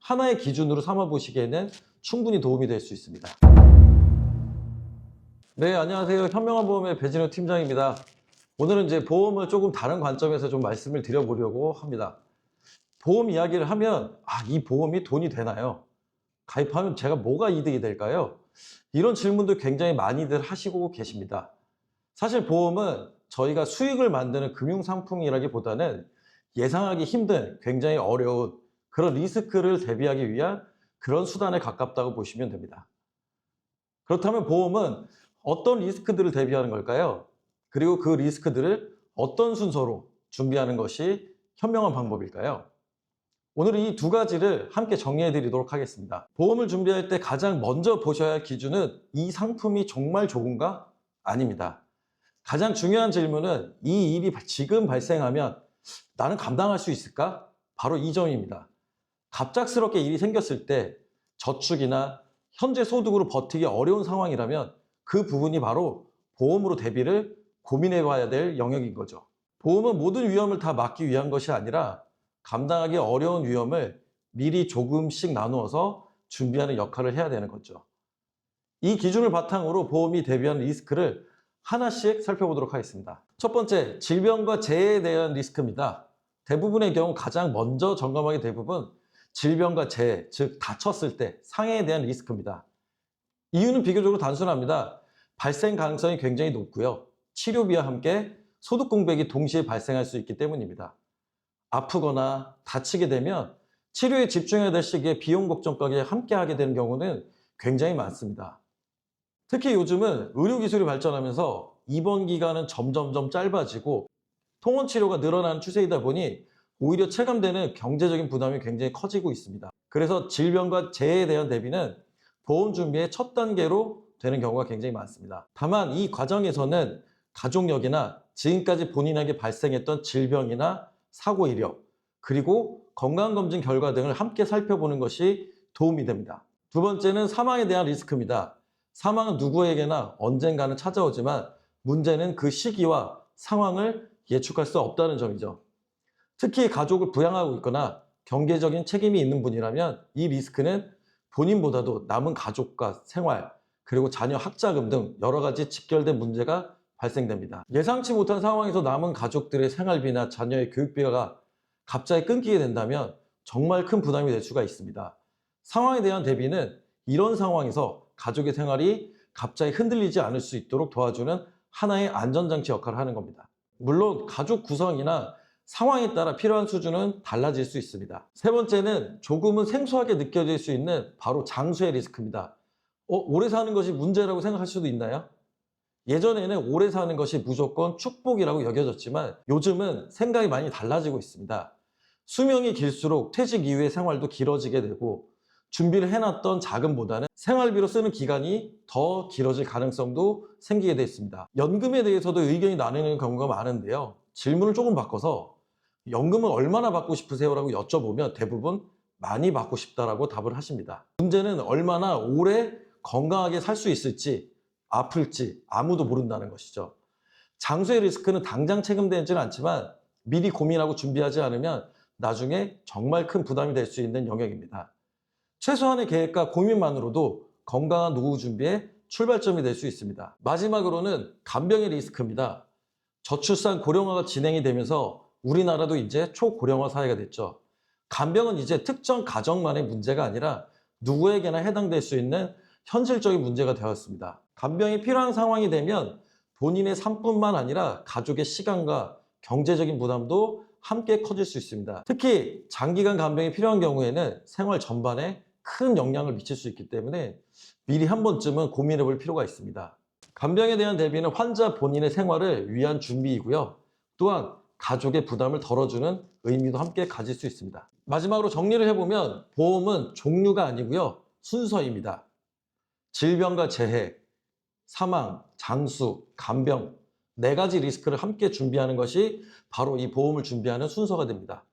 하나의 기준으로 삼아 보시기에는 충분히 도움이 될 수 있습니다. 네, 안녕하세요. 현명한 보험의 배진우 팀장입니다. 오늘은 이제 보험을 조금 다른 관점에서 좀 말씀을 드려보려고 합니다. 보험 이야기를 하면 이 보험이 돈이 되나요? 가입하면 제가 뭐가 이득이 될까요? 이런 질문도 굉장히 많이들 하시고 계십니다. 사실 보험은 저희가 수익을 만드는 금융상품이라기보다는 예상하기 힘든 굉장히 어려운 그런 리스크를 대비하기 위한 그런 수단에 가깝다고 보시면 됩니다. 그렇다면 보험은 어떤 리스크들을 대비하는 걸까요? 그리고 그 리스크들을 어떤 순서로 준비하는 것이 현명한 방법일까요? 오늘은 이 두 가지를 함께 정리해 드리도록 하겠습니다. 보험을 준비할 때 가장 먼저 보셔야 할 기준은 이 상품이 정말 좋은가? 아닙니다. 가장 중요한 질문은 이 일이 지금 발생하면 나는 감당할 수 있을까? 바로 이 점입니다. 갑작스럽게 일이 생겼을 때 저축이나 현재 소득으로 버티기 어려운 상황이라면 그 부분이 바로 보험으로 대비를 고민해 봐야 될 영역인 거죠. 보험은 모든 위험을 다 막기 위한 것이 아니라 감당하기 어려운 위험을 미리 조금씩 나누어서 준비하는 역할을 해야 되는 거죠. 이 기준을 바탕으로 보험이 대비하는 리스크를 하나씩 살펴보도록 하겠습니다. 첫 번째, 질병과 재해에 대한 리스크입니다. 대부분의 경우 가장 먼저 점검하게 대부분 질병과 재해, 즉 다쳤을 때 상해에 대한 리스크입니다. 이유는 비교적으로 단순합니다. 발생 가능성이 굉장히 높고요. 치료비와 함께 소득 공백이 동시에 발생할 수 있기 때문입니다. 아프거나 다치게 되면 치료에 집중해야 될 시기에 비용 걱정까지 함께 하게 되는 경우는 굉장히 많습니다. 특히 요즘은 의료기술이 발전하면서 입원 기간은 점점점 짧아지고 통원 치료가 늘어나는 추세이다 보니 오히려 체감되는 경제적인 부담이 굉장히 커지고 있습니다. 그래서 질병과 재해에 대한 대비는 보험 준비의 첫 단계로 되는 경우가 굉장히 많습니다. 다만 이 과정에서는 가족력이나 지금까지 본인에게 발생했던 질병이나 사고 이력, 그리고 건강검진 결과 등을 함께 살펴보는 것이 도움이 됩니다. 두 번째는 사망에 대한 리스크입니다. 사망은 누구에게나 언젠가는 찾아오지만 문제는 그 시기와 상황을 예측할 수 없다는 점이죠. 특히 가족을 부양하고 있거나 경제적인 책임이 있는 분이라면 이 리스크는 본인보다도 남은 가족과 생활, 그리고 자녀 학자금 등 여러 가지 직결된 문제가 발생됩니다. 예상치 못한 상황에서 남은 가족들의 생활비나 자녀의 교육비가 갑자기 끊기게 된다면 정말 큰 부담이 될 수가 있습니다. 상황에 대한 대비는 이런 상황에서 가족의 생활이 갑자기 흔들리지 않을 수 있도록 도와주는 하나의 안전장치 역할을 하는 겁니다. 물론 가족 구성이나 상황에 따라 필요한 수준은 달라질 수 있습니다. 세 번째는 조금은 생소하게 느껴질 수 있는 바로 장수의 리스크입니다. 오래 사는 것이 문제라고 생각할 수도 있나요? 예전에는 오래 사는 것이 무조건 축복이라고 여겨졌지만 요즘은 생각이 많이 달라지고 있습니다. 수명이 길수록 퇴직 이후의 생활도 길어지게 되고 준비를 해놨던 자금보다는 생활비로 쓰는 기간이 더 길어질 가능성도 생기게 되어 있습니다. 연금에 대해서도 의견이 나뉘는 경우가 많은데요. 질문을 조금 바꿔서 연금은 얼마나 받고 싶으세요? 라고 여쭤보면 대부분 많이 받고 싶다라고 답을 하십니다. 문제는 얼마나 오래 건강하게 살 수 있을지, 아플지 아무도 모른다는 것이죠. 장수의 리스크는 당장 책임되지는 않지만 미리 고민하고 준비하지 않으면 나중에 정말 큰 부담이 될 수 있는 영역입니다. 최소한의 계획과 고민만으로도 건강한 노후 준비의 출발점이 될 수 있습니다. 마지막으로는 간병의 리스크입니다. 저출산 고령화가 진행이 되면서 우리나라도 이제 초고령화 사회가 됐죠. 간병은 이제 특정 가정만의 문제가 아니라 누구에게나 해당될 수 있는 현실적인 문제가 되었습니다. 간병이 필요한 상황이 되면 본인의 삶뿐만 아니라 가족의 시간과 경제적인 부담도 함께 커질 수 있습니다. 특히 장기간 간병이 필요한 경우에는 생활 전반에 큰 영향을 미칠 수 있기 때문에 미리 한 번쯤은 고민해 볼 필요가 있습니다. 간병에 대한 대비는 환자 본인의 생활을 위한 준비이고요. 또한 가족의 부담을 덜어주는 의미도 함께 가질 수 있습니다. 마지막으로 정리를 해보면 보험은 종류가 아니고요. 순서입니다. 질병과 재해, 사망, 장수, 간병, 네 가지 리스크를 함께 준비하는 것이 바로 이 보험을 준비하는 순서가 됩니다.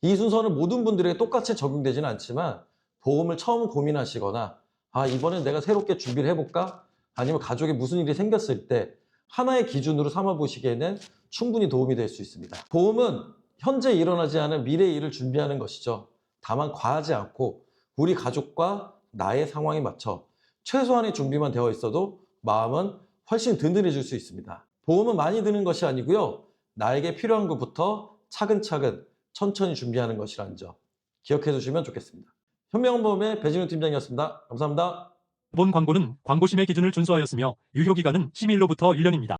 이 순서는 모든 분들에게 똑같이 적용되지는 않지만 보험을 처음 고민하시거나 이번엔 내가 새롭게 준비를 해볼까? 아니면 가족에 무슨 일이 생겼을 때 하나의 기준으로 삼아 보시기에는 충분히 도움이 될 수 있습니다. 보험은 현재 일어나지 않은 미래의 일을 준비하는 것이죠. 다만 과하지 않고 우리 가족과 나의 상황에 맞춰 최소한의 준비만 되어 있어도 마음은 훨씬 든든해질 수 있습니다. 보험은 많이 드는 것이 아니고요. 나에게 필요한 것부터 차근차근 천천히 준비하는 것이라는 점 기억해 두시면 좋겠습니다. 현명보험의 배진우 팀장이었습니다. 감사합니다. 본 광고는 광고심의 기준을 준수하였으며 유효기간은 심의일로부터 1년입니다.